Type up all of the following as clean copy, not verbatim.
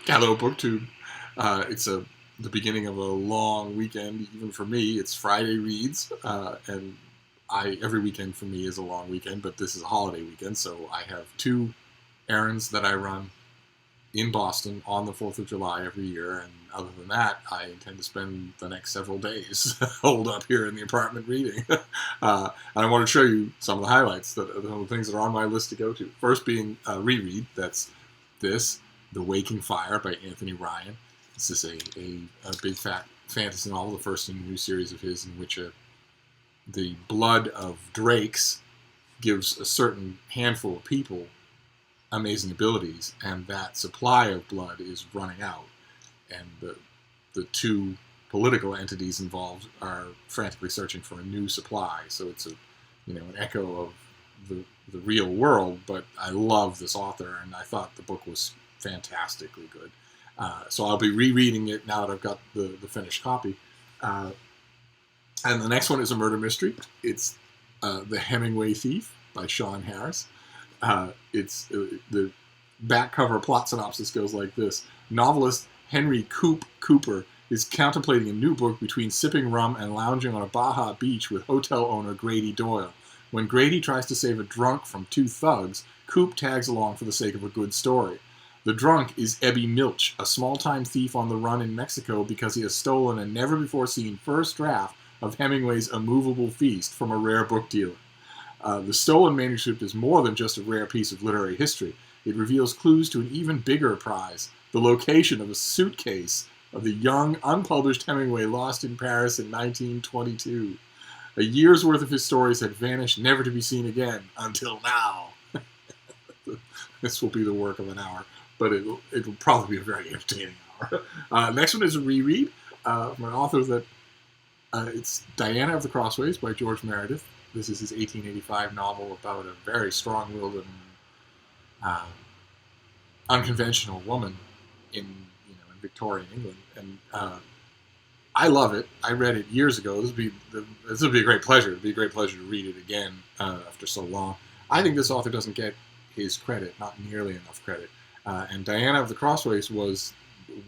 Hello, BookTube. The beginning of a long weekend, even for me. It's Friday reads, and every weekend for me is a long weekend, but this is a holiday weekend, so I have two errands that I run in Boston on the 4th of July every year, and other than that, I intend to spend the next several days holed up here in the apartment reading. And I want to show you some of the highlights, some of the things that are on my list to go to. First being reread, that's this, The Waking Fire by Anthony Ryan. This is a big fat fantasy novel, the first in a new series of his, in which the blood of drakes gives a certain handful of people amazing abilities, and that supply of blood is running out. And the two political entities involved are frantically searching for a new supply. So it's an echo of the real world. But I love this author, and I thought the book was fantastically good. So I'll be rereading it now that I've got the finished copy. And the next one is a murder mystery. It's The Hemingway Thief by Shaun Harris. The back cover plot synopsis goes like this. Novelist Henry Cooper is contemplating a new book between sipping rum and lounging on a Baja beach with hotel owner Grady Doyle. When Grady tries to save a drunk from two thugs, Coop tags along for the sake of a good story. The drunk is Ebby Milch, a small-time thief on the run in Mexico because he has stolen a never-before-seen first draft of Hemingway's Immovable Feast from a rare book dealer. The stolen manuscript is more than just a rare piece of literary history. It reveals clues to an even bigger prize, the location of a suitcase of the young, unpublished Hemingway lost in Paris in 1922. A year's worth of his stories had vanished, never to be seen again, until now. This will be the work of an hour, but it'll probably be a very entertaining hour. Next one is a reread from an author that it's Diana of the Crossways by George Meredith. This is his 1885 novel about a very strong-willed and unconventional woman in Victorian England, and I love it. I read it years ago. This would be a great pleasure. It'd be a great pleasure to read it again after so long. I think this author doesn't get his credit, not nearly enough credit. And Diana of the Crossways was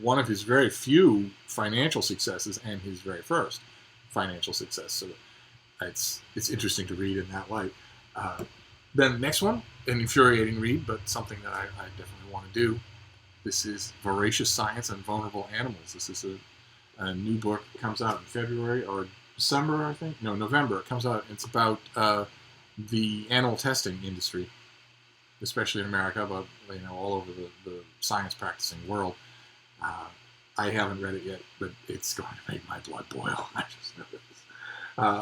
one of his very few financial successes and his very first financial success. So it's interesting to read in that light. Then the next one, an infuriating read, but something that I definitely want to do. This is Voracious Science and Vulnerable Animals. This is a new book. It comes out in February or December, I think. No, November. It comes out. It's about the animal testing industry, especially in America, but all over the science practicing world. I haven't read it yet, but it's going to make my blood boil. I just know this.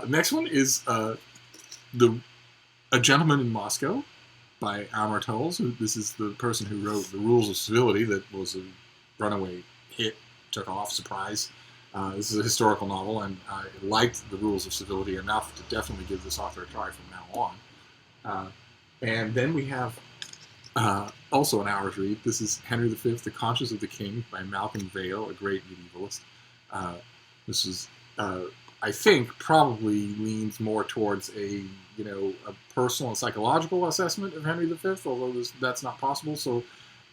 Next one is A Gentleman in Moscow by Amor. This is the person who wrote The Rules of Civility, that was a runaway hit, took off, surprise. This is a historical novel, and I liked The Rules of Civility enough to definitely give this author a try from now on. And then we have also an hour's read. This is Henry V, The Conscience of the King by Malcolm Vale, a great medievalist. This is, I think, probably leans more towards a personal and psychological assessment of Henry V, although that's not possible. So,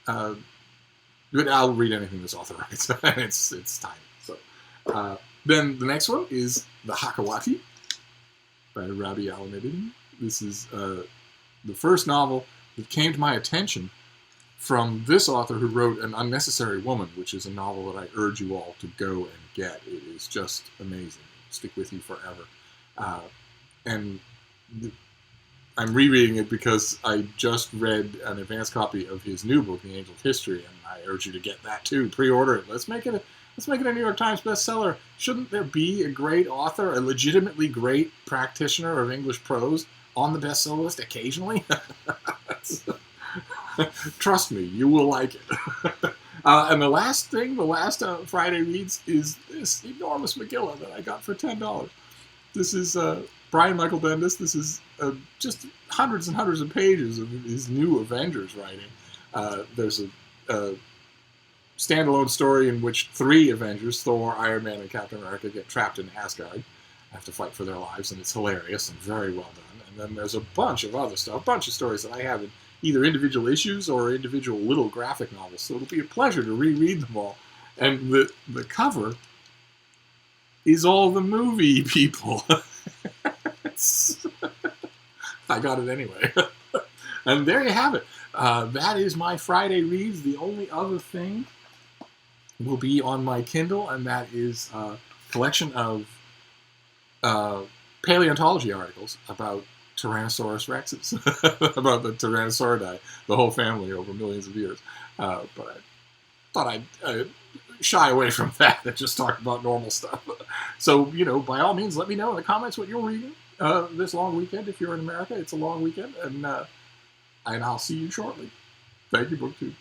but I'll read anything this author writes. it's time. So, then the next one is The Hakawati by Rabih Alameddine. This is the first novel that came to my attention from this author who wrote An Unnecessary Woman, which is a novel that I urge you all to go and get. It is just amazing. Stick with you forever. And I'm rereading it because I just read an advanced copy of his new book, The Angel of History, and I urge you to get that too. Pre-order it. Let's make it a New York Times bestseller. Shouldn't there be a great author, a legitimately great practitioner of English prose on the bestseller list occasionally? Trust me, you will like it. And the last Friday reads is this enormous Megillah that I got for $10. This is Brian Michael Bendis. This is just hundreds and hundreds of pages of his new Avengers writing. There's a standalone story in which three Avengers, Thor, Iron Man, and Captain America, get trapped in Asgard, have to fight for their lives, and it's hilarious and very well done. And then there's a bunch of other stuff, a bunch of stories that I have either individual issues or individual little graphic novels. So it'll be a pleasure to reread them all. And the cover is all the movie people. I got it anyway. And there you have it. That is my Friday reads. The only other thing will be on my Kindle, and that is a collection of paleontology articles about Tyrannosaurus rexes, about the Tyrannosauridae, the whole family over millions of years. But I thought I'd shy away from that and just talk about normal stuff. So, by all means, let me know in the comments what you're reading this long weekend. If you're in America, it's a long weekend, and I'll see you shortly. Thank you, BookTube.